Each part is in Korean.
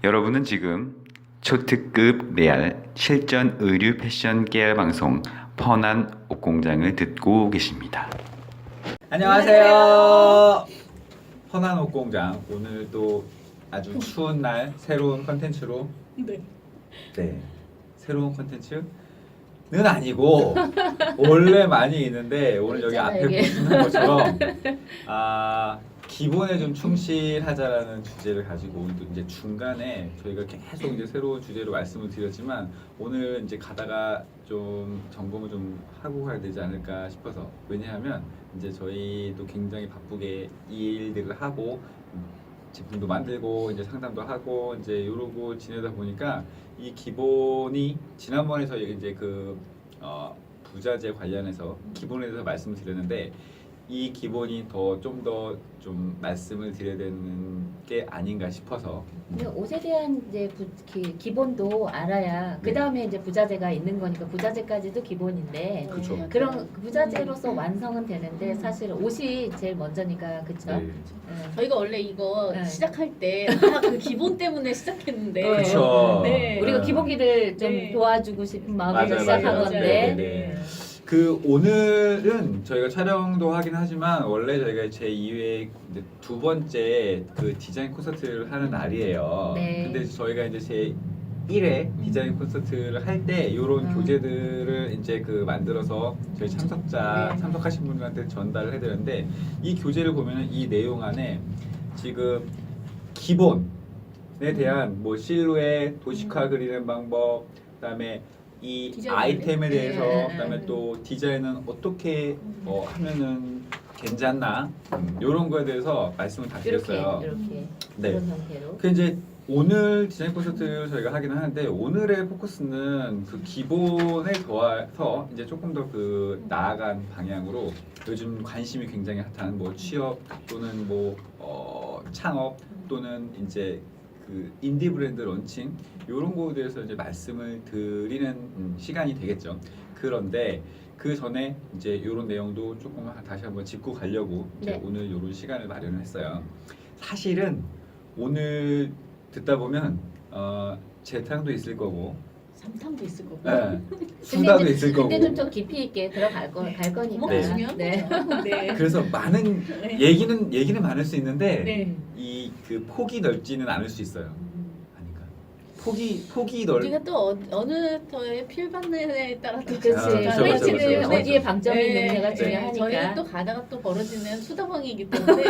여러분은 지금 초특급 레알 실전 의류 패션 깨알 방송 펀한 옷공장을 듣고 계십니다. 안녕하세요. 펀한 옷공장, 오늘 또 아주 추운 날 새로운 컨텐츠로 네, 새로운 컨텐츠는 아니고 원래 많이 있는데 오늘 여기 앞에 보시는 것처럼 기본에 좀 충실하자라는 주제를 가지고 오늘도 이제 중간에 저희가 계속 이제 새로운 주제로 말씀을 드렸지만 오늘 이제 가다가 좀 점검을 좀 하고 가야 되지 않을까 싶어서, 왜냐하면 이제 저희도 굉장히 바쁘게 이 일들을 하고 제품도 만들고 이제 상담도 하고 이제 이러고 지내다 보니까 이 기본이, 지난번에 저희 이제 부자재 관련해서 기본에 대해서 말씀을 드렸는데 이 기본이 좀 더 말씀을 드려야 되는 게 아닌가 싶어서. 근데 옷에 대한 이제 기본도 알아야 그 다음에 이제 부자재가 있는 거니까 부자재까지도 기본인데 그렇죠. 그런 부자재로서 완성은 되는데 사실 옷이 제일 먼저니까, 그렇죠? 네. 저희가 원래 이거 네. 시작할 때 그 기본 때문에 시작했는데 그렇죠. 네. 우리가 기본기를 좀 네. 도와주고 싶은 마음에서 맞아요, 시작한 맞아요. 건데 네. 오늘은 저희가 촬영도 하긴 하지만 원래 저희가 제 2회 두 번째 그 디자인 콘서트를 하는 날이에요. 네. 근데 저희가 이제 제 1회 디자인 콘서트를 할 때 이런 교재들을 이제 만들어서 저희 참석하신 분들한테 전달을 해드렸는데, 이 교재를 보면은 이 내용 안에 지금 기본에 대한 뭐 실루엣, 도식화 그리는 방법, 그다음에 이 디자인 아이템에 대해서, 네. 그다음에 또 디자인은 어떻게 하면은 괜찮나, 이런 거에 대해서 말씀을 다 이렇게 드렸어요. 이렇게 네. 이런 형태로. 그 이제 오늘 디자인 콘서트를 저희가 하긴 하는데 오늘의 포커스는 그 기본에 더해서 이제 조금 더 나아간 방향으로 요즘 관심이 굉장히 핫한 뭐 취업 또는 창업 또는 이제 인디 브랜드 론칭, 이런 거에 대해서 이제 말씀을 드리는 시간이 되겠죠. 그런데 그 전에 이제 이런 내용도 조금 다시 한번 짚고 가려고 이제 네. 오늘 이런 시간을 마련을 했어요. 사실은 오늘 듣다 보면 재탕도 있을 거고, 삼탕도 있을 거고. 네, 수다도 있을 거고. 근데 좀 더 깊이 있게 갈 거니까. 뭐가 중요한 네. 거죠. 네. 그래서 많은 네. 얘기는 많을 수 있는데 네. 이 폭이 넓지는 않을 수 있어요. 아닌가? 폭이 넓. 우리가 또 어느 터에 필받느냐에 따라 또 그렇지. 그렇죠, 포인트는 그렇죠, 그렇죠. 어디에 방점이 있느냐가 네. 중요하니까. 저희는 또 가다가 또 벌어지는 수다방이기 때문에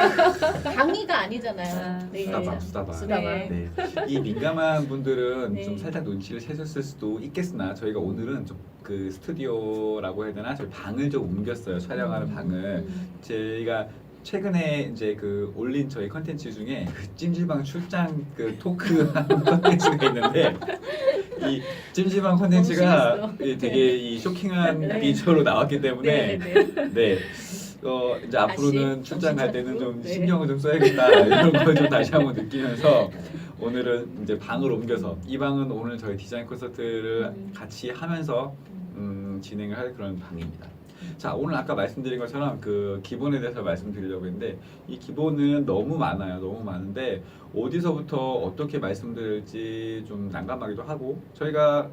강의가 아니잖아요. 네. 수다방. 수다방. 네. 이 민감한 분들은 네. 좀 살짝 눈치를 채셨을 수도 있겠으나 저희가 오늘은 좀 스튜디오라고 해야 되나, 저희 방을 좀 옮겼어요. 촬영하는 방을. 저희가 최근에 이제 올린 저희 컨텐츠 중에 찜질방 출장 토크하는 컨텐츠가 있는데, 이 찜질방 컨텐츠가 너무 되게 이 쇼킹한 네. 비주얼로 나왔기 때문에 네. 이제 앞으로는 다시 출장 갈 정신 때는 차리고, 좀 네. 신경을 좀 써야겠다, 이런 걸 좀 다시 한번 느끼면서 오늘은 이제 방을 옮겨서, 이 방은 오늘 저희 디자인 콘서트를 같이 하면서 진행을 할 그런 방입니다. 자, 오늘 아까 말씀드린 것처럼 기본에 대해서 말씀드리려고 했는데, 이 기본은 너무 많아요. 너무 많은데 어디서부터 어떻게 말씀드릴지 좀 난감하기도 하고, 저희가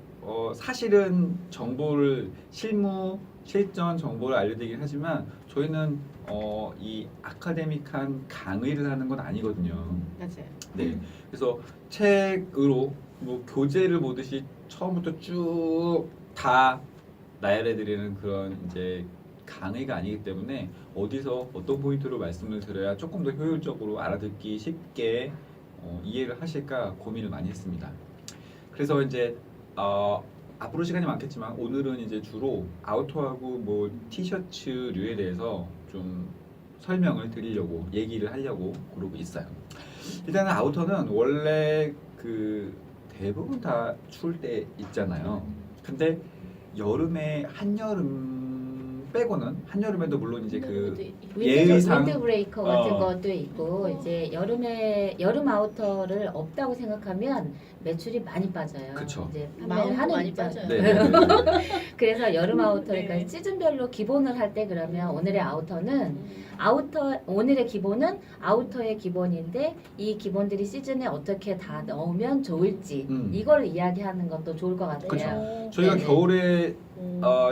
사실은 정보를 실전 정보를 알려드리긴 하지만 저희는 이 아카데믹한 강의를 하는 건 아니거든요. 맞아요. 네, 그래서 책으로 교재를 보듯이 처음부터 쭉 다 나열해드리는 그런 이제 강의가 아니기 때문에 어디서 어떤 포인트로 말씀을 드려야 조금 더 효율적으로 알아듣기 쉽게 이해를 하실까 고민을 많이 했습니다. 그래서 이제 앞으로 시간이 많겠지만 오늘은 이제 주로 아우터하고 티셔츠류에 대해서 좀 설명을 드리려고, 얘기를 하려고 그러고 있어요. 일단은 아우터는 원래 대부분 다 추울 때 있잖아요. 근데 여름에 한여름 빼고는, 한여름에도 물론 이제 예의상 윈드 브레이커 같은 것도 있고, 이제 여름 아우터를 없다고 생각하면 매출이 많이 빠져요. 그쵸. 이제 마음도 판매를 하는 많이 입장. 빠져요. 네. 그래서 여름 아우터, 그러니까 네. 시즌별로 기본을 할 때 그러면 오늘의 아우터는 오늘의 기본은 아우터의 기본인데 이 기본들이 시즌에 어떻게 다 넣으면 좋을지 이걸 이야기하는 것도 좋을 것 같아요. 그쵸. 저희가 네네. 겨울에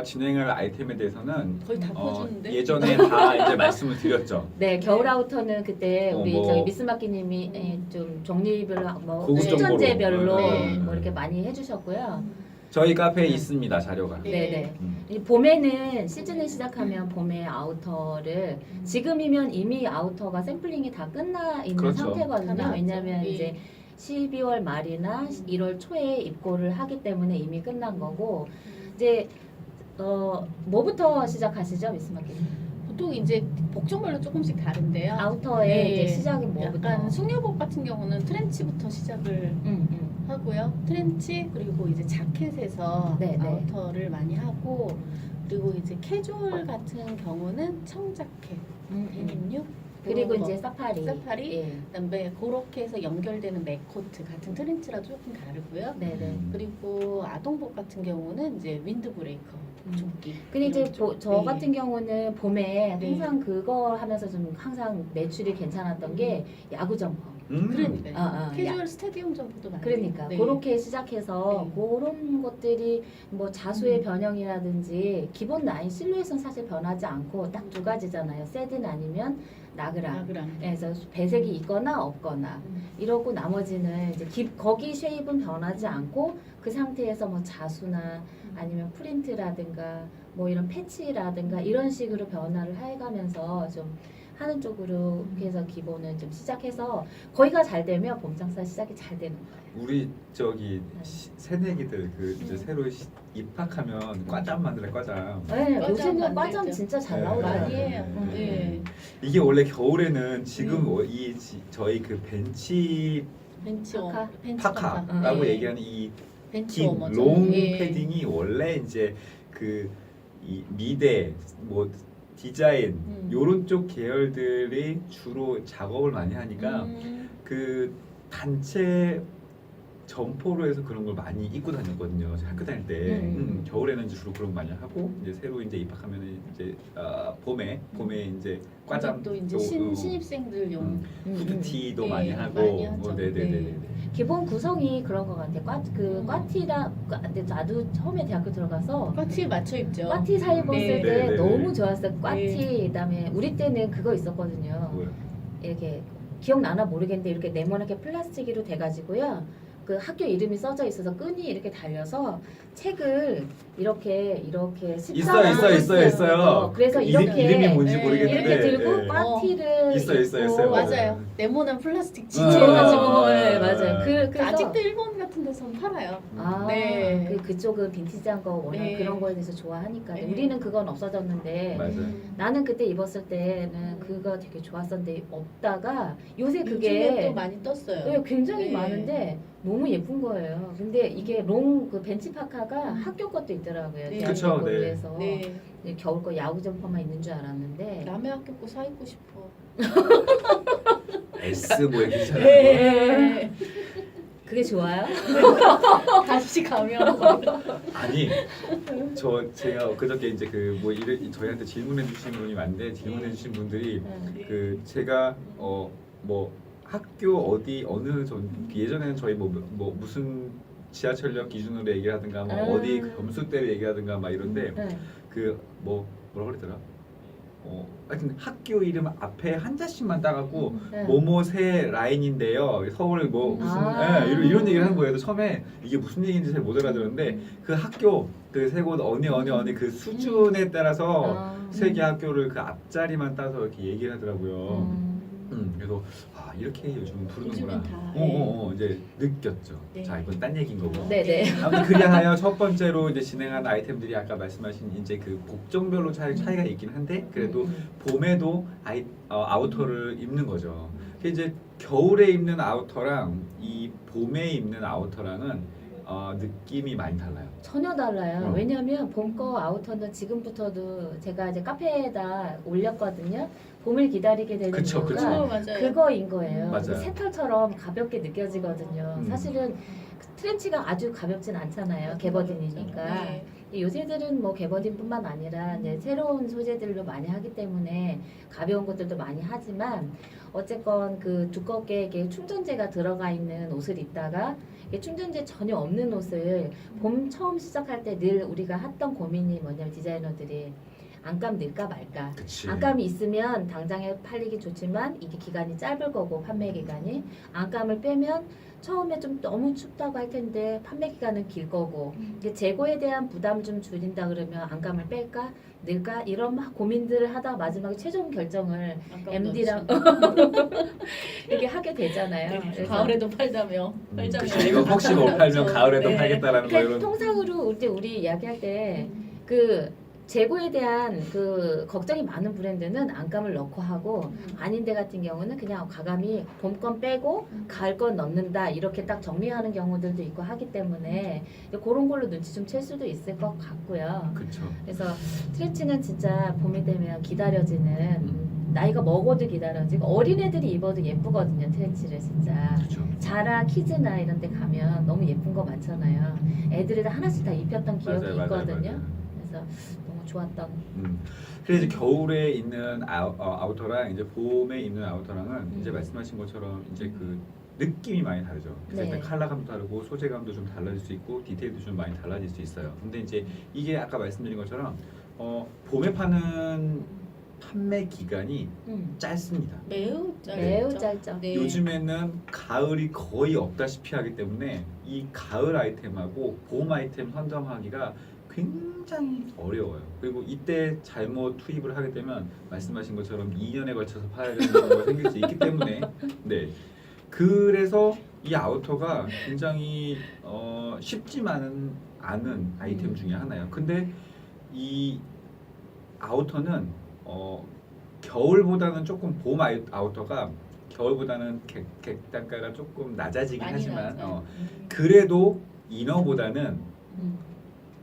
진행할 아이템에 대해서는 거의 다 퍼주는데. 예전에 다 이제 말씀을 드렸죠. 네, 겨울 아우터는 그때 우리 뭐 저희 미스마키님이 좀 종류별로 뭐 고급 정보로. 수전제별로 네. 뭐 이렇게 많이 해주셨고요. 저희 카페에 있습니다 자료가. 네. 네네. 음. 이 봄에는 시즌을 시작하면 봄에 아우터를 지금이면 이미 아우터가 샘플링이 다 끝나 있는 그렇죠. 상태거든요. 다 왜냐하면 나왔죠. 이제 12월 말이나 1월 초에 입고를 하기 때문에 이미 끝난 거고 이제 뭐부터 시작하시죠, 미스마키님? 보통 이제 복종별로 조금씩 다른데요. 아우터의 네. 이제 시작이 뭐부터? 약간 숙녀복 같은 경우는 트렌치부터 시작을 하고요. 트렌치 그리고 이제 자켓에서 네, 네. 아우터를 많이 하고 그리고 이제 캐주얼 같은 경우는 청자켓, 데님류 그리고 그런 이제 거. 사파리. 사파리? 예. 그다음에 그렇게 해서 연결되는 맥코트 같은 트렌치랑 조금 다르고요. 네네. 그리고 아동복 같은 경우는 이제 윈드브레이커 조끼. 근데 이제 이런 쪽. 저 네. 같은 경우는 봄에 네. 항상 그거 하면서 좀 항상 매출이 괜찮았던 게 야구 점퍼. 그러니까 야. 캐주얼 스타디움 점퍼도 많이. 그러니까 네. 그렇게 시작해서 네. 그런 것들이 뭐 자수의 변형이라든지 기본 라인 실루엣은 사실 변하지 않고 딱 두 가지잖아요. 세든 아니면 나그랑. 나그랑. 그래서 배색이 있거나 없거나 이러고 나머지는 이제 거기 쉐입은 변하지 않고 그 상태에서 뭐 자수나 아니면 프린트라든가 뭐 이런 패치라든가 이런 식으로 변화를 해가면서 좀 하는 쪽으로 해서 기본은 좀 시작해서 거기가 잘 되면 봄 장사 시작이 잘 되는 거예요. 우리 저기 새내기들 그 이제 새로 입학하면 과잠 만들래 과잠. 네, 과잠 요새는 만들죠. 과잠 진짜 잘 네. 나오더라고요. 많이 해요. 음. 네. 이게 원래 겨울에는 지금 저희 그 벤치 벤치 파카? 벤치 파카라고 네. 얘기하는 이 벤치 긴 워머죠. 롱 예. 패딩이 원래 이제 그 이 미대 뭐 디자인 요런 쪽 계열들이 주로 작업을 많이 하니까 그 단체 점포로 해서 그런 걸 많이 입고 다녔거든요. 제가 학교 다닐 때 겨울에는 이제 주로 그런 거 많이 하고 이제 새로 이제 입학하면은 이제 봄에 이제 과잠 또 이제 또, 신입생들용 후드티도 예, 많이 하고 많이 하죠. 네네네네. 네. 기본 구성이 그런 것 같아요. 과티랑 근데 나도 처음에 대학교 들어가서 꽈티 맞춰 입죠. 과티 사 입었을 네. 때 네, 네, 너무 네. 좋았어요. 과티 그다음에 우리 때는 그거 있었거든요. 뭐야? 이렇게 기억나나 모르겠는데 이렇게 네모나게 플라스틱으로 돼가지고요. 그 학교 이름이 써져 있어서 끈이 이렇게 달려서 책을 이렇게 있어요. 그래서 이렇게 이름이 뭔지 네, 모르겠는데 이렇게 들고 예. 과티를 있어요. 입고 맞아요. 네모난 플라스틱 어. 지지해가지고. 네, 맞아요. 그래서 아직도 일본 같은 데서는 팔아요. 아, 네. 그쪽은 빈티지한 거 워낙 네. 그런 거에 대해서 좋아하니까 네. 우리는 그건 없어졌는데 맞아요. 나는 그때 입었을 때는 그거 되게 좋았었는데 없다가 요새 요즘에 그게 또 많이 떴어요. 네, 굉장히 네. 많은데 너무 예쁜 거예요. 근데 이게 그 벤치 파카가 학교 것도 있더라고요. 네. 대학교 그쵸, 네. 거리에서 네. 겨울 거 야구 점퍼만 있는 줄 알았는데 남의 학교 거 사 입고 싶어. S 뭐 얘기잖아요. 네. 그게 좋아요? 다시 가면 아니 제가 그저께 이제 그 뭐 저희한테 질문해 주신 분이 많은데 질문해 주신 분들이 그 제가 뭐 학교 어느 예전에는 저희 뭐 무슨 지하철역 기준으로 얘기하든가 뭐 어디 점수대를 얘기하든가 막 이런데 네. 그 뭐라 그랬더라? 하여튼 학교 이름 앞에 한자씩만 따갖고 네. 모모세 라인인데요. 서울 뭐 무슨 아. 이런 얘기를 하는 거예요. 처음에 이게 무슨 얘기인지 잘 못 알아들었는데 그 학교 그 세 곳 어느 그 수준에 따라서 세 개 학교를 그 앞자리만 따서 이렇게 얘기를 하더라고요. 그래서 이렇게 요즘은 부르는구나. 요즘은 다, 이제 느꼈죠. 네. 자 이건 딴 얘기인 거고. 네네. 아무튼 그리하여 첫 번째로 이제 진행한 아이템들이 아까 말씀하신 이제 그 복종별로 차이가 있긴 한데 그래도 봄에도 아우터를 입는 거죠. 그 이제 겨울에 입는 아우터랑 이 봄에 입는 아우터랑은 느낌이 많이 달라요. 전혀 달라요. 어. 왜냐하면 봄 거 아우터는 지금부터도 제가 이제 카페에다 올렸거든요. 봄을 기다리게 되는 그쵸, 이유가 그쵸. 맞아요. 그거인 거예요. 맞아요. 새털처럼 가볍게 느껴지거든요. 사실은 트렌치가 아주 가볍진 않잖아요. 개버딘이니까. 네. 요새들은 뭐 개버딘뿐만 아니라 이제 새로운 소재들로 많이 하기 때문에 가벼운 것들도 많이 하지만 어쨌건 그 두껍게 이게 충전재가 들어가 있는 옷을 입다가 이게 충전재 전혀 없는 옷을 봄 처음 시작할 때 늘 우리가 했던 고민이 뭐냐면 디자이너들이 안감 넣을까 말까. 그치. 안감이 있으면 당장에 팔리기 좋지만 이게 기간이 짧을 거고 판매 기간이 안감을 빼면 처음에 좀 너무 춥다고 할 텐데 판매 기간은 길 거고 이게 재고에 대한 부담 좀 줄인다 그러면 안감을 뺄까 넣을까 이런 막 고민들을 하다 마지막에 최종 결정을 MD랑 이렇게 하게 되잖아요. 네, 그래서 가을에도 팔자며 팔자며. 그치. 이거 혹시 못 팔면 가을에도 네. 팔겠다라는 거 그러니까 이런. 통상으로 이제 우리 이야기할 때 그 재고에 대한 그 걱정이 많은 브랜드는 안감을 넣고 하고 아닌 데 같은 경우는 그냥 과감히 봄 건 빼고 가을 건 넣는다 이렇게 딱 정리하는 경우들도 있고 하기 때문에 그런 걸로 눈치 좀 챌 수도 있을 것 같고요. 그렇죠. 그래서 트렌치는 진짜 봄이 되면 기다려지는 나이가 먹어도 기다려지고 어린애들이 입어도 예쁘거든요. 트렌치를 진짜. 그렇죠. 자라 키즈나 이런 데 가면 너무 예쁜 거 많잖아요. 애들이 다 하나씩 다 입혔던 기억이 있거든요. 그래서 너무 좋았던. 그래서 이제 겨울에 입는 아우터랑 이제 봄에 입는 아우터랑은 이제 말씀하신 것처럼 이제 그 느낌이 많이 다르죠. 그래서 네. 일단 컬러감도 다르고 소재감도 좀 달라질 수 있고 디테일도 좀 많이 달라질 수 있어요. 근데 이제 이게 아까 말씀드린 것처럼 봄에 파는 판매 기간이 짧습니다. 매우 짧죠. 매우 짧죠. 네. 요즘에는 가을이 거의 없다시피 하기 때문에 이 가을 아이템하고 봄 아이템 선정하기가 굉장히 어려워요. 그리고 이때 잘못 투입을 하게 되면 말씀하신 것처럼 2년에 걸쳐서 팔아야 되는 경우가 생길 수 있기 때문에 네. 그래서 이 아우터가 굉장히 쉽지만은 않은 아이템 중에 하나예요. 근데 이 아우터는 겨울보다는 조금 봄 아우터가 겨울보다는 객단가가 조금 낮아지긴 많이 하지만 낮아요. 그래도 이너보다는 음.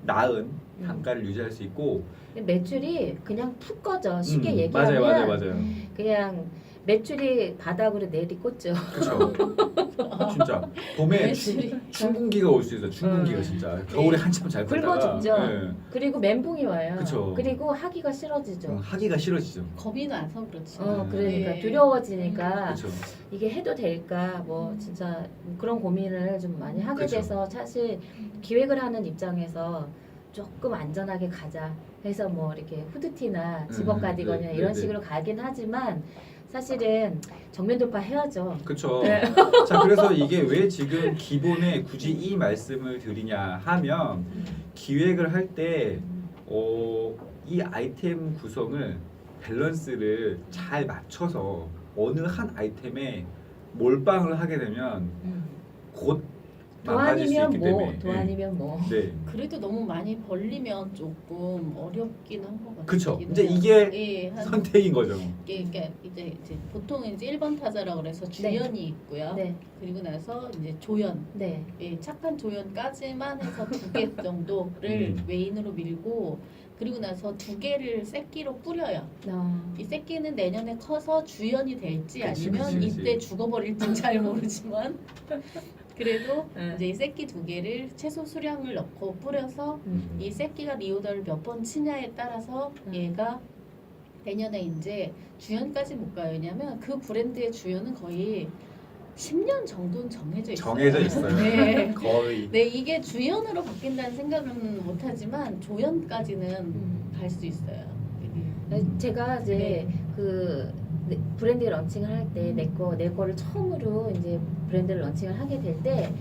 나은 단가를 유지할 수 있고 매출이 그냥 푹 꺼져. 쉽게 얘기하면 맞아요. 그냥 매출이 바닥으로 내리꽂죠. 그렇죠. 진짜 봄에 매출이 춘궁기가 올 수 있어요. 춘궁기가 진짜 겨울에 한참 잘 팔다가 굶어 죽죠. 네. 그리고 멘붕이 와요. 그쵸. 그리고 하기가 싫어지죠. 하기가 싫어지죠. 겁이 나서 그렇지. 그러니까 네. 두려워지니까 그렇죠. 이게 해도 될까 뭐 진짜 그런 고민을 좀 많이 하게 그쵸. 돼서 사실 기획을 하는 입장에서 조금 안전하게 가자 해서 뭐 이렇게 후드티나 집업 가디건이나 네, 이런 네. 식으로 가긴 하지만 사실은 정면 돌파 해야죠. 그렇죠. 자, 그래서 이게 왜 지금 기본에 굳이 이 말씀을 드리냐 하면 기획을 할 때 이 아이템 구성을 밸런스를 잘 맞춰서 어느 한 아이템에 몰빵을 하게 되면 곧 망가질 수 도안이면 있기 뭐 때문에 도안이면 뭐 네. 그래도 너무 많이 벌리면 조금 어렵긴 한 것 같아요. 그쵸. 이제 이게 예, 한 선택인 거죠. 이게 이제 보통 이제 1번 타자라고 그래서 주연이 있고요. 네. 그리고 나서 이제 조연, 네. 예, 착한 조연까지만 해서 2개 정도를 메인으로 밀고 그리고 나서 2개를 새끼로 뿌려요. 이 새끼는 내년에 커서 주연이 될지 그치, 아니면 그치, 그치. 이때 죽어버릴지 잘 모르지만 그래도 네. 이제 이 새끼 2개를 채소 수량을 넣고 뿌려서 이 새끼가 리오더를 몇 번 치냐에 따라서 얘가 내년에 이제 주연까지 못 가요. 왜냐면 그 브랜드의 주연은 거의 10년 정도는 정해져 있어요. 정해져 있어요. 네. 거의. 네, 이게 주연으로 바뀐다는 생각은 못하지만 조연까지는 갈 수 있어요. 제가 이제 네. 그 브랜드 런칭을 할 때 내 거를 처음으로 이제 브랜드를 런칭을 하게 될 때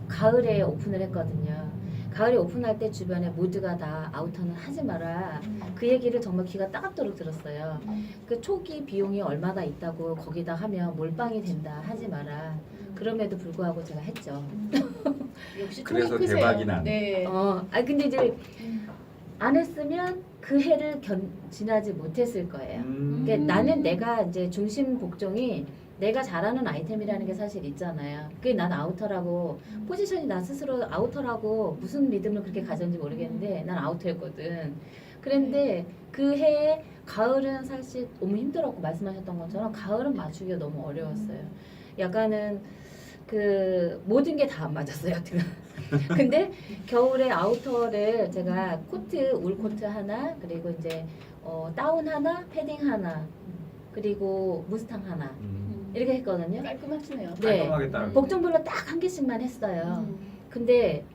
가을에 오픈을 했거든요. 가을에 오픈할 때 주변에 모두가 다 아우터는 하지 마라. 그 얘기를 정말 귀가 따갑도록 들었어요. 그 초기 비용이 얼마나 있다고 거기다 하면 몰빵이 된다. 하지 마라. 그럼에도 불구하고 제가 했죠. 역시 그래서 톤이 크세요. 대박이 난. 네. 근데 이제 안 했으면 그 해를 지나지 못했을 거예요. 그러니까 나는 내가 이제 중심 복종이 내가 잘하는 아이템이라는 게 사실 있잖아요. 그게 난 아우터라고 포지션이 나 스스로 아우터라고 무슨 믿음을 그렇게 가졌는지 모르겠는데 난 아우터였거든. 그런데 그 해에 가을은 사실 너무 힘들었고 말씀하셨던 것처럼 가을은 맞추기가 너무 어려웠어요. 약간은 그 모든 게 다 안 맞았어요. 여튼간. 근데 겨울에 아우터를 제가 코트 울 코트 하나 그리고 이제 다운 하나 패딩 하나 그리고 무스탕 하나 이렇게 했거든요. 깔끔하시네요. 네. 깔끔하게 따라. 복종별로 딱 한 개씩만 했어요. 근데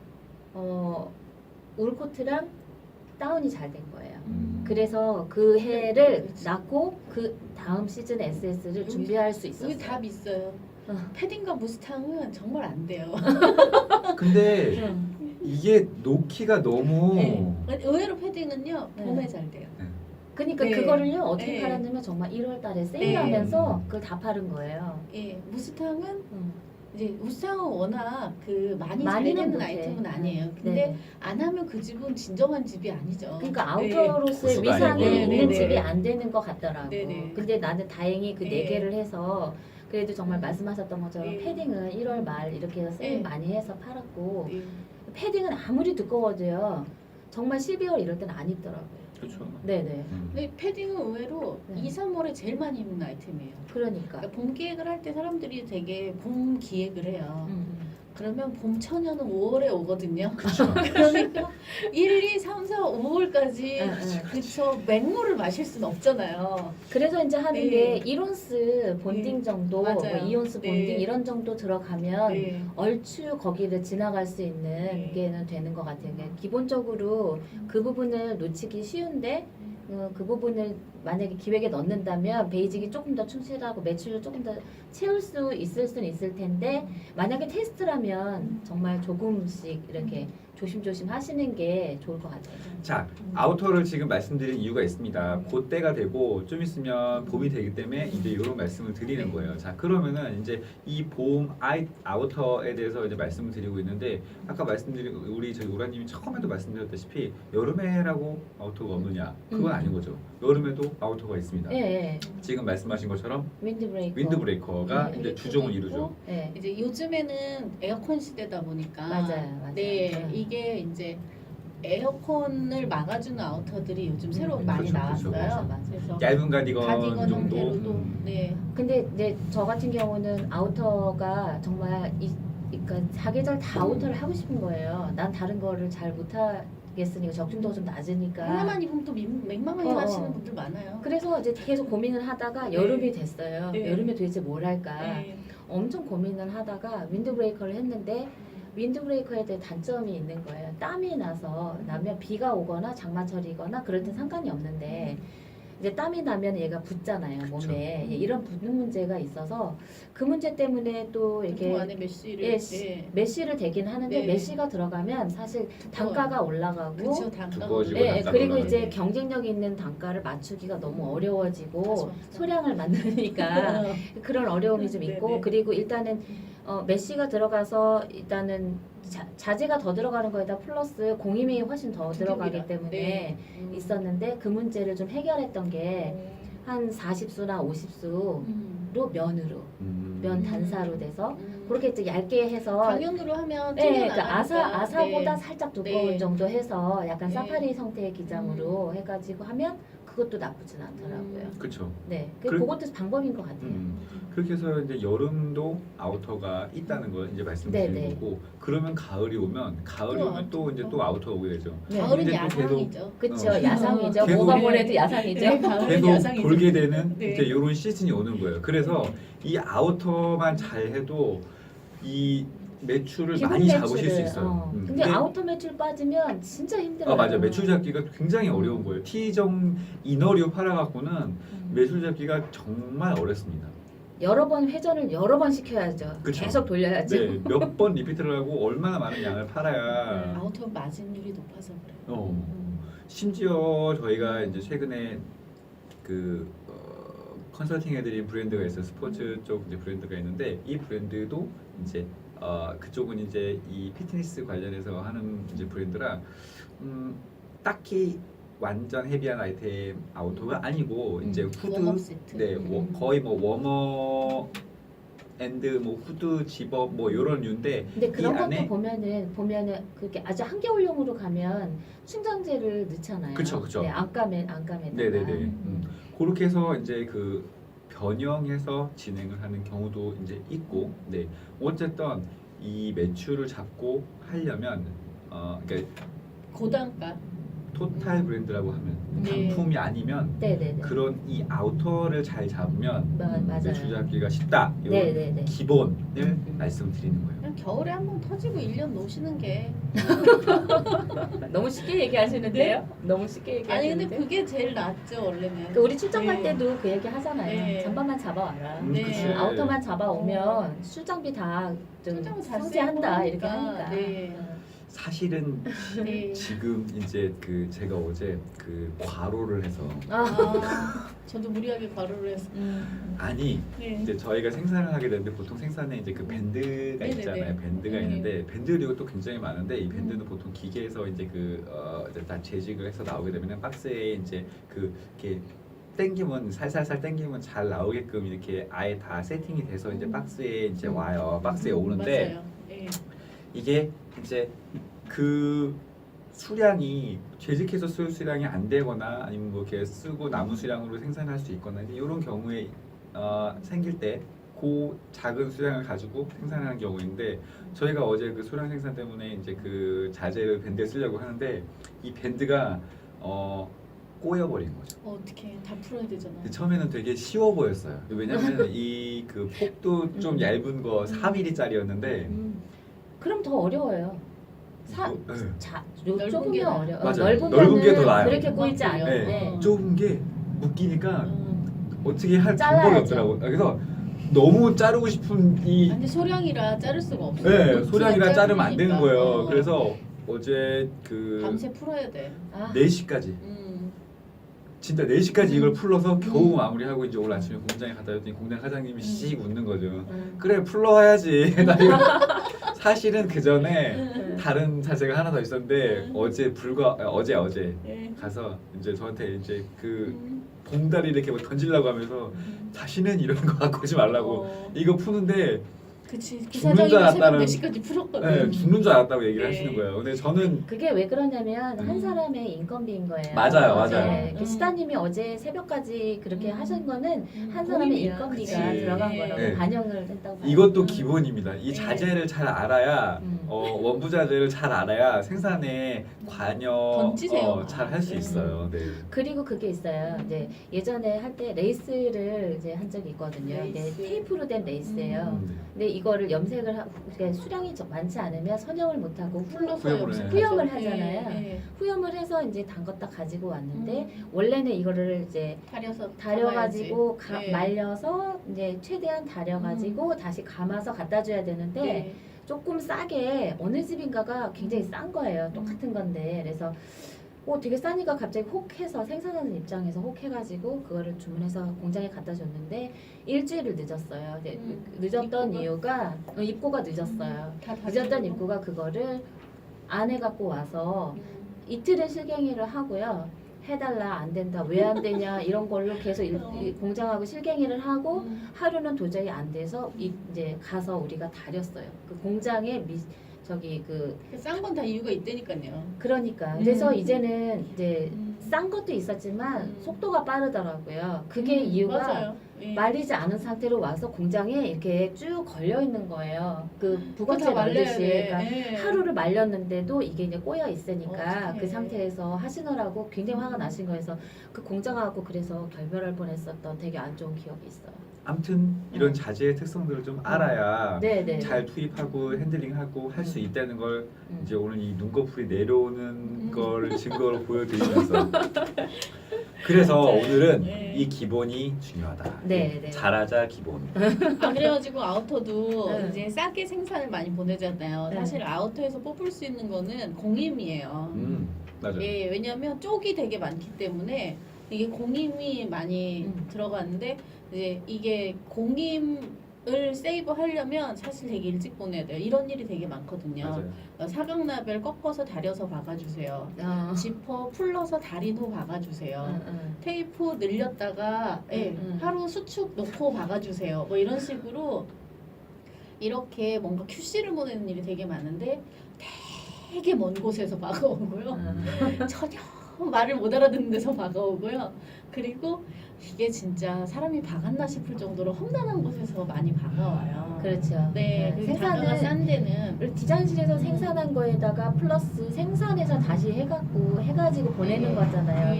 울 코트랑 다운이 잘 된 거예요. 그래서 그 해를 그렇지. 낳고 그 다음 시즌 SS를 여기- 준비할 수 있었어요. 여기 답 있어요. 어. 패딩과 무스탕은 정말 안 돼요. 근데 응. 이게 놓기가 너무 네. 의외로 패딩은요 네. 봄에 잘 돼요. 그러니까 네. 그거를요 어떻게 네. 팔았냐면 정말 1월달에 세일하면서 네. 그걸 다 파는 거예요. 예, 무스탕은 응. 이제 무스탕은 워낙 그 많이 잘 많이는 되는 못해. 아이템은 아니에요. 응. 근데 네. 안 하면 그 집은 진정한 집이 아니죠. 그러니까 네. 아우터로서의 고수가 위상이 아니고. 있는 네, 집이 네. 안 되는 것 같더라고. 네, 네. 근데 나는 다행히 그 네 네. 개를 해서 그래도 정말 말씀하셨던 것처럼 네. 패딩은 1월 말 이렇게 해서 세일 네. 많이 해서 팔았고 네. 패딩은 아무리 두꺼워도요 정말 12월 이럴 때는 안 입더라고요. 그렇죠. 네네. 근데 패딩은 의외로 네. 2, 3월에 제일 많이 입는 아이템이에요. 그러니까. 그러니까 봄 기획을 할 때 사람들이 되게 봄 기획을 해요. 그러면 봄 처녀는 5월에 오거든요. 그렇죠. 그러니까 1, 2, 3, 4, 5월까지 응, 응. 그쵸 맹물을 마실 수는 없잖아요. 그래서 이제 하는 네. 게 1온스 본딩 네. 정도, 뭐 맞아요. 2온스 본딩 네. 이런 정도 들어가면 네. 얼추 거기를 지나갈 수 있는 네. 게는 되는 것 같아요. 그러니까 기본적으로 그 부분을 놓치기 쉬운데 그 부분을 만약에 기획에 넣는다면 베이직이 조금 더 충실하고 매출을 조금 더 채울 수 있을 수는 있을 텐데 만약에 테스트라면 정말 조금씩 이렇게 조심조심 하시는 게 좋을 것 같아요. 자, 아우터를 지금 말씀드린 이유가 있습니다. 곧 때가 되고 좀 있으면 봄이 되기 때문에 이제 이런 말씀을 드리는 거예요. 자, 그러면은 이제 이 봄 아우터에 대해서 이제 말씀을 드리고 있는데 아까 말씀드린 우리 저희 우라님이 처음에도 말씀드렸다시피 여름에라고 아우터가 없느냐? 그건 아닌 거죠. 여름에도 아우터가 있습니다. 예, 예. 지금 말씀하신 것처럼 윈드브레이커. 윈드브레이커가 네, 이제 주종을 이루죠. 예. 이제 요즘에는 에어컨 시대다 보니까 맞아요. 네, 응. 이게 이제 에어컨을 막아주는 아우터들이 요즘 새로 많이 그렇죠, 그렇죠, 나왔어요. 그렇죠. 그래서 얇은 가디건, 가디건 정도. 형태로도 네. 근데 이제 저 같은 경우는 아우터가 정말 그러니까 사계절 다 아우터를 하고 싶은 거예요. 난 다른 거를 잘 못하겠으니까 적중도가 좀 낮으니까. 하나만 입으면 또 맹망하게 어, 하시는 분들 많아요. 그래서 이제 계속 고민을 하다가 네. 여름이 됐어요. 네. 여름에 도대체 뭘 할까? 네. 엄청 고민을 하다가 윈드브레이커를 했는데 윈드브레이커에 대해 단점이 있는 거예요. 땀이 나면 비가 오거나 장마철이거나 그럴 땐 상관이 없는데 이제 땀이 나면 얘가 붙잖아요 몸에. 그쵸. 예, 이런 붙는 문제가 있어서 그 문제 때문에 또 그 이렇게 안에 메쉬를 예, 네. 메쉬를 대긴 하는데 네. 메쉬가 들어가면 사실 단가가 올라가고 그쵸 단가가 두꺼워지고 예, 단가가 그리고 올라가고. 이제 경쟁력 있는 단가를 맞추기가 너무 어려워지고 맞아, 맞아. 소량을 만드니까 그런 어려움이 좀 있고 네네. 그리고 일단은 메쉬가 들어가서 일단은 자재가 더 들어가는 거에다 플러스 공임이 훨씬 더 들어가기 때문에 네. 있었는데 그 문제를 좀 해결했던 게 한 40수나 50수로 면으로 면 단사로 돼서 그렇게 이제 얇게 해서 강연으로 하면 네, 튀어나가니까. 그러니까 아사보다 네. 살짝 두꺼운 네. 정도 해서 약간 네. 사파리 형태의 기장으로 해가지고 하면 그것도 나쁘진 않더라고요. 그렇죠. 네, 그리고- 그것도 방법인 것 같아요. 그렇게 해서 이제 여름도 아우터가 있다는 걸 이제 말씀드린 네, 네. 거고 그러면 가을이 오면 또 이제 또 아우터가 오게 되죠. 네. 가을은 이제 또 야상이죠. 그쵸, 어. 야상이죠. 계속- 뭐가 뭐래도 야상이죠. 네, 가을은 계속 야상이죠. 돌게 되는 네. 이제 이런 시즌이 오는 거예요. 그래서 이 아우터만 잘 해도 이 매출을 기본 많이 잡으실 매출을, 수 있어요. 근데 아우터 매출 빠지면 진짜 힘들어요. 맞아, 매출 잡기가 굉장히 어려운 거예요. T점 이너류 팔아갖고는 매출 잡기가 정말 어렵습니다. 여러 번 회전을 여러 번 시켜야죠. 그쵸. 계속 돌려야죠. 네, 몇 번 리피트를 하고 얼마나 많은 양을 팔아야 아우터 마진율이 높아서 그래요. 심지어 저희가 이제 최근에 그 컨설팅 해드린 브랜드가 있어요. 스포츠 쪽 이제 브랜드가 있는데 이 브랜드도 이제 그쪽은 이제 이 피트니스 관련해서 하는 이제 브랜드라 딱히 완전 헤비한 아이템 아우터가 아니고 이제 웜업 후드, 세트. 네, 거의 뭐 워머 앤드 뭐 후드 집업 뭐 이런 류인데 근데 그런 이 것도 안에 보면은 그렇게 아주 한겨울용으로 가면 충전재를 넣잖아요. 그쵸, 그쵸. 네, 안감에 네네네. 그렇게 해서 이제 그 변형해서 진행을 하는 경우도 이제 있고, 네 어쨌든 이 매출을 잡고 하려면 그러니까 고단가. 토탈 브랜드라고 하면 네. 단품이 아니면 네네네. 그런 이 아우터를 잘 잡으면 맞아요. 매출 잡기가 쉽다. 이런 네네네. 기본을 말씀드리는 거예요. 그냥 겨울에 한 번 터지고 1년 노시는 게. 너무 쉽게 얘기하시는데요? 너무 쉽게 아니 얘기하시는데. 근데 그게 제일 낫죠 원래는. 그 우리 출장 갈 네. 때도 그 얘기 하잖아요. 네. 잠바만 잡아와라. 네. 그치. 아우터만 잡아오면 술장비 다좀 출장은 잘 상쇄한다 쓰고 이렇게 하니까. 네. 사실은 네. 지금 이제 그 제가 어제 그 과로를 해서 아, 저도 무리하게 과로를 해서. 아니 네. 이제 저희가 생산을 하게 되는데 보통 생산에 이제 그 밴드가 네네네. 있잖아요. 밴드가 네. 있는데 밴드 그리고 또 굉장히 많은데 이 밴드는 보통 기계에서 이제 이제 다 재직을 해서 나오게 되면 박스에 이제 그 이렇게 땡기면 살살살 땡기면 잘 나오게끔 이렇게 아예 다 세팅이 돼서 이제 박스에 이제 와요. 박스에 오는데 맞아요. 네. 이게 이제 그 수량이 재직해서 쓸 수량이 안 되거나 아니면 뭐 이렇게 쓰고 남은 수량으로 생산할 수 있거나 이제 이런 경우에 생길 때 그 작은 수량을 가지고 생산하는 경우인데 저희가 어제 그 수량 생산 때문에 이제 그 자재를 밴드에 쓰려고 하는데 이 밴드가 꼬여버린 거죠. 어떻게 다 풀어야 되잖아요. 근데 처음에는 되게 쉬워 보였어요. 왜냐면 이 그 폭도 좀 얇은 거 4mm짜리였는데 그럼 더 어려워요. 넓은 좁으면 게 나아요. 어려. 맞아요. 넓으면 넓은 게더 나아요. 그렇게 꼬이지 네. 않아요. 네. 좁은 게 묶이니까 어떻게 할 방법이 잘라야죠. 없더라고요. 그래서 너무 자르고 싶은 이 근데 소량이라 자를 수가 없어요. 네, 소량이라 자르면 안 되는 거예요. 어. 그래서 어제 그 밤새 풀어야 돼. 4시까지 진짜 4시까지 이걸 풀러서 겨우 마무리하고 이제 오늘 아침에 공장에 갔다 왔더니 공장 사장님이 씩 웃는 거죠. 그래 풀러야지. 나 이거 사실은 그 전에 다른 자재가 하나 더 있었는데 어제 네. 가서 이제 저한테 이제 그 봉다리를 이렇게 뭐 던지려고 하면서 다시는 이런 거 갖고 오지 말라고 이거 푸는데 그치. 그 죽는 줄 사장님이 새벽 알았다는- 4시까지 풀었거든. 네, 죽는 줄 알았다고 얘기를 네. 하시는 거예요. 근데 저는 그게 왜 그러냐면 한 사람의 인건비인 거예요. 맞아요, 맞아요. 네. 시다님이 어제 새벽까지 그렇게 하신 거는 한 사람의 고민이야. 인건비가 그치. 들어간 거라고 네. 반영을 했다고 봐요. 이것도 기본입니다. 이 네. 자재를 잘 알아야 원부 자재를 잘 알아야 생산에 던지세요. 잘 할 수 있어요. 네. 그리고 그게 있어요. 이제 예전에 할 때 레이스를 이제 한 적이 있거든요. 이게 레이스. 테이프로 된 레이스예요. 네. 근데 이거를 염색을 그러니까 수량이 많지 않으면 선형을 못 하고 풀러서 후염을 염색하죠. 후염을 네, 하잖아요. 네. 후염을 해서 이제 담갔다 가지고 왔는데 원래는 이거를 이제 다려서 다려가지고 담아야지. 네. 말려서 이제 최대한 다려가지고 다시 감아서 갖다 줘야 되는데 네. 조금 싸게 어느 집인가가 굉장히 싼 거예요. 똑같은 건데 그래서 되게 싸니까 갑자기 혹해서 생산하는 입장에서 혹해가지고 그거를 주문해서 공장에 갖다 줬는데 일주일을 늦었어요. 근데 늦었던 입고가? 이유가 입고가 늦었어요. 다 늦었던 다리고. 입고가 그거를 안 해갖고 와서 이틀은 실갱이를 하고요. 해달라 안 된다 왜 안 되냐 이런 걸로 계속 공장하고 실갱이를 하고 하루는 도저히 안 돼서 이제 가서 우리가 다렸어요. 그 공장에 싼 건 다 이유가 있다니까요. 그러니까 그래서 이제는 이제 싼 것도 있었지만 음. 속도가 빠르더라고요. 그게 이유가 맞아요. 예. 말리지 않은 상태로 와서 공장에 이렇게 쭉 걸려 있는 거예요. 그 그거 다 부각제 말려야 말듯이 돼. 그러니까 예. 하루를 말렸는데도 이게 이제 꼬여 있으니까 어떡해. 그 상태에서 하시느라고 굉장히 화가 나신 거여서 그 공장하고 그래서 결별할 뻔했었던 되게 안 좋은 기억이 있어요. 아무튼 이런 자재의 특성들을 좀 알아야 네네. 잘 투입하고 핸들링하고 할 수 있다는 걸 음. 이제 오늘 이 눈꺼풀이 내려오는 걸 증거로 보여드리면서 그래서 오늘은 네. 이 기본이 중요하다. 네, 네. 잘하자 기본. 아 그래가지고 아우터도 네. 이제 싸게 생산을 많이 보내잖아요. 네. 사실 아우터에서 뽑을 수 있는 거는 공임이에요. 맞아요. 예, 왜냐하면 쪽이 되게 많기 때문에 이게 공임이 많이 들어가는데 이제 이게 공임을 세이브하려면 사실 되게 일찍 보내야 돼요. 이런 일이 되게 많거든요. 맞아요. 사각나벨 꺾어서 다려서 박아주세요. 지퍼 풀러서 다린 후 박아주세요. 테이프 늘렸다가 하루 수축 놓고 박아주세요. 뭐 이런 식으로 이렇게 뭔가 QC를 보내는 일이 되게 많은데 되게 먼 곳에서 박아오고요. 전혀 말을 못 알아듣는 데서 박아오고요. 그리고 이게 진짜 사람이 박았나 싶을 정도로 험난한 곳에서 많이 박아와요. 그렇죠. 네, 그 단가가 생산을 싼 데는 디자인실에서 생산한 거에다가 플러스 생산해서 다시 해가지고 보내는 네. 거잖아요.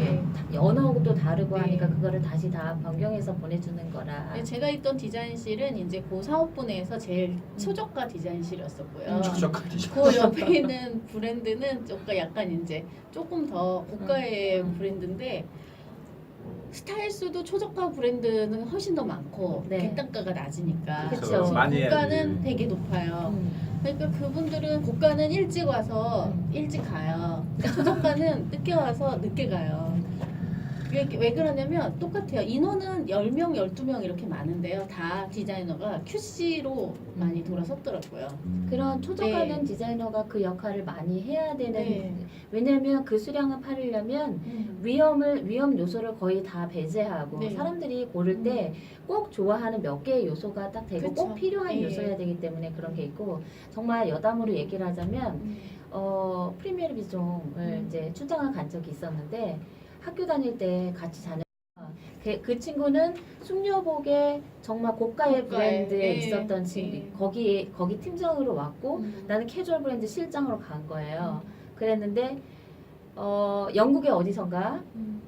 네. 언어도 다르고 네. 하니까 그거를 다시 다 변경해서 보내주는 거라. 네, 제가 있던 디자인실은 이제 그 사업부 내에서 제일 초저가 디자인실이었었고요. 추적하기 그 옆에 있는 브랜드는 약간 이제 조금 더 고가의 브랜드인데 스타일수도 초저가 브랜드는 훨씬 더 많고 네. 객단가가 낮으니까 그쵸. 그래서 많이 고가는 해야지. 되게 높아요. 음. 그러니까 그분들은 고가는 일찍 와서 일찍 가요. 초저가는 늦게 와서 늦게 가요. 왜 그러냐면 똑같아요. 인원은 10명, 12명 이렇게 많은데요. 다 디자이너가 QC로 많이 돌아섰더라고요. 그런 초저가는 네. 디자이너가 그 역할을 많이 해야 되는. 네. 왜냐면 그 수량을 팔으려면 위험 요소를 거의 다 배제하고 네. 사람들이 고를 때 꼭 좋아하는 몇 개의 요소가 딱 되고 그쵸. 꼭 필요한 예. 요소여야 되기 때문에 그런 게 있고, 정말 여담으로 얘기를 하자면 프리미어르 비종을 이제 출장을 간 적이 있었는데, 학교 다닐 때 같이 다녔. 그 친구는 숙녀복에 정말 고가의 고가의, 브랜드에 예, 있었던 친구, 예. 거기 팀장으로 왔고 나는 캐주얼 브랜드 실장으로 간 거예요. 그랬는데 영국의 어디선가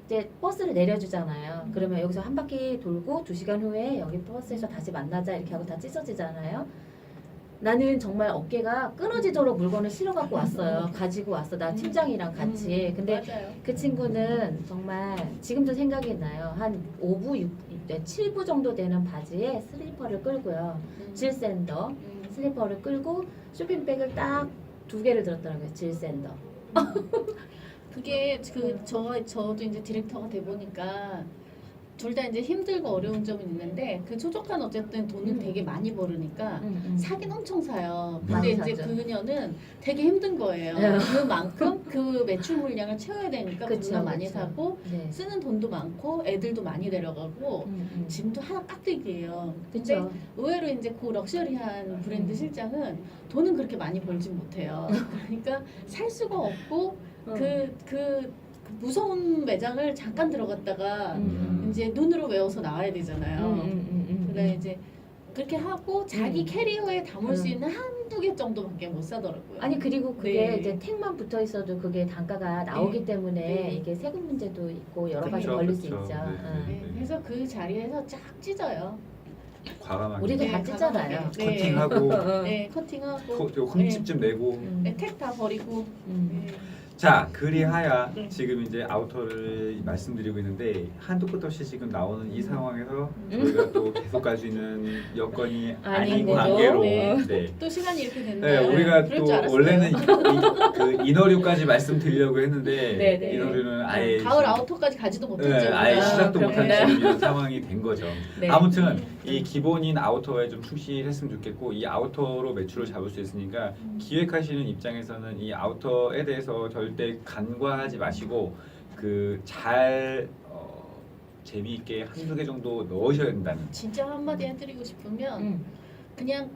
이제 버스를 내려주잖아요. 그러면 여기서 한 바퀴 돌고 2시간 후에 여기 버스에서 다시 만나자 이렇게 하고 다 찢어지잖아요. 나는 정말 어깨가 끊어지도록 물건을 실어 갖고 왔어요. 가지고 왔어. 나 팀장이랑 같이. 근데 맞아요. 그 친구는 정말 지금도 생각이 나요. 한 5부, 7부 정도 되는 바지에 슬리퍼를 끌고요. 질 샌더 슬리퍼를 끌고 쇼핑백을 딱 2개를 들었더라고요. 질 샌더. 그게 저도 이제 디렉터가 돼 보니까 둘 다 이제 힘들고 어려운 점은 있는데 그 초조한 어쨌든 돈을 되게 많이 벌으니까 사긴 엄청 사요. 근데 많이 이제 사죠. 그녀는 되게 힘든 거예요. 네. 그만큼 그 매출 물량을 채워야 되니까 그쵸, 돈을 많이 그쵸. 사고 네. 쓰는 돈도 많고 애들도 많이 데려가고 짐도 하나 깍두기예요. 근데 그렇죠. 의외로 이제 그 럭셔리한 브랜드 실장은 돈은 그렇게 많이 벌진 못해요. 그러니까 살 수가 없고 그 무서운 매장을 잠깐 들어갔다가 이제 눈으로 외워서 나와야 되잖아요. 그래 이제 그렇게 하고 자기 캐리어에 담을 수 있는 한두 개 정도밖에 못 사더라고요. 아니 그리고 그게 네. 이제 택만 붙어 있어도 그게 단가가 나오기 네. 때문에 네. 이게 세금 문제도 있고 여러 가지 그쵸, 걸릴 수 그쵸. 있죠. 네, 응. 네. 네, 그래서 그 자리에서 쫙 찢어요. 과감하게 우리도 네, 다 찢잖아요. 과감하게. 커팅하고 네, 커팅하고 흠집 좀 내고. 네, 택 다 버리고. 음. 네. 자, 그리하여 네. 지금 이제 아우터를 말씀드리고 있는데 한도 끝 없이 지금 나오는 이 상황에서 음. 저희가 또 계속 갈 수 있는 여건이 아닌 아닌 관계로 네. 네. 또 시간이 이렇게 네, 됐나요? 우리가 그럴 또 줄 알았어요. 원래는 그 인어류까지 말씀드리려고 했는데 네, 네. 인어류는 아예 가을 지금- 아우터까지 가지도 못했죠. 네, 아예 우리가. 시작도 못한 그렇구나. 지금 이런 상황이 된 거죠. 네. 아무튼 이 기본인 아우터에 좀 충실했으면 좋겠고 이 아우터로 매출을 잡을 수 있으니까 기획하시는 입장에서는 이 아우터에 대해서 절대 간과하지 마시고 그 잘 재미있게 한두 개 정도 넣으셔야 된다는. 진짜 한마디 해드리고 싶으면 음. 그냥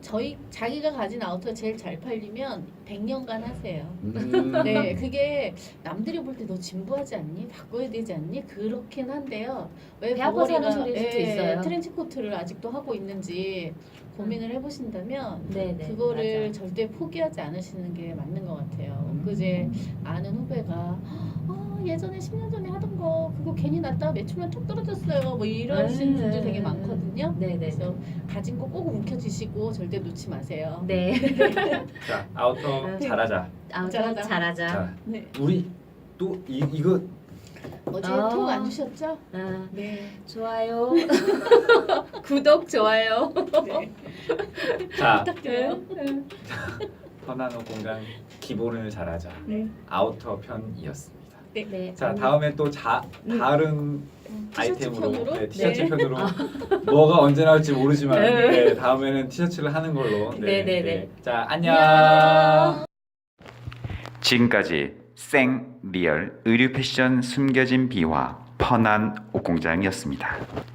자기가 가진 아우터 제일 잘 팔리면 100년간 하세요. 음. 네, 그게 남들이 볼 때 너 진부하지 않니? 바꿔야 되지 않니? 그렇긴 한데요. 왜 배 아파서 하는 버거리가, 소리일 수도 있어요. 트렌치 코트를 아직도 하고 있는지 고민을 해보신다면 네네. 그거를 맞아. 절대 포기하지 않으시는 게 맞는 것 같아요. 그제 아는 후배가 예전에 10년 전에 하던 거 그거 괜히 났다 매출만 툭 떨어졌어요. 뭐 이러신 분들 되게 많거든요. 네네. 그래서 가진 거 꼭 움켜쥐시고 절대 놓지 마세요. 네. 자, 아우터 잘하자. 아무튼 잘하자. 잘하자. 자, 네. 우리 또 이거 어제 아. 톡 안 주셨죠? 아, 네. 좋아요. 구독 좋아요. 네. 자, 부탁드려요. 편안한 공간 기본을 잘하자. 네. 아우터 편이었습니다. 네. 자, 다음에 또 다른 티셔츠 아이템으로 편으로? 네, 티셔츠 네. 편으로 뭐가 언제 나올지 모르지만 네. 네, 다음에는 티셔츠를 하는 걸로. 네네네. 자, 안녕. 안녕. 지금까지 생 리얼 의류 패션 숨겨진 비화 펀한 옷공장이었습니다.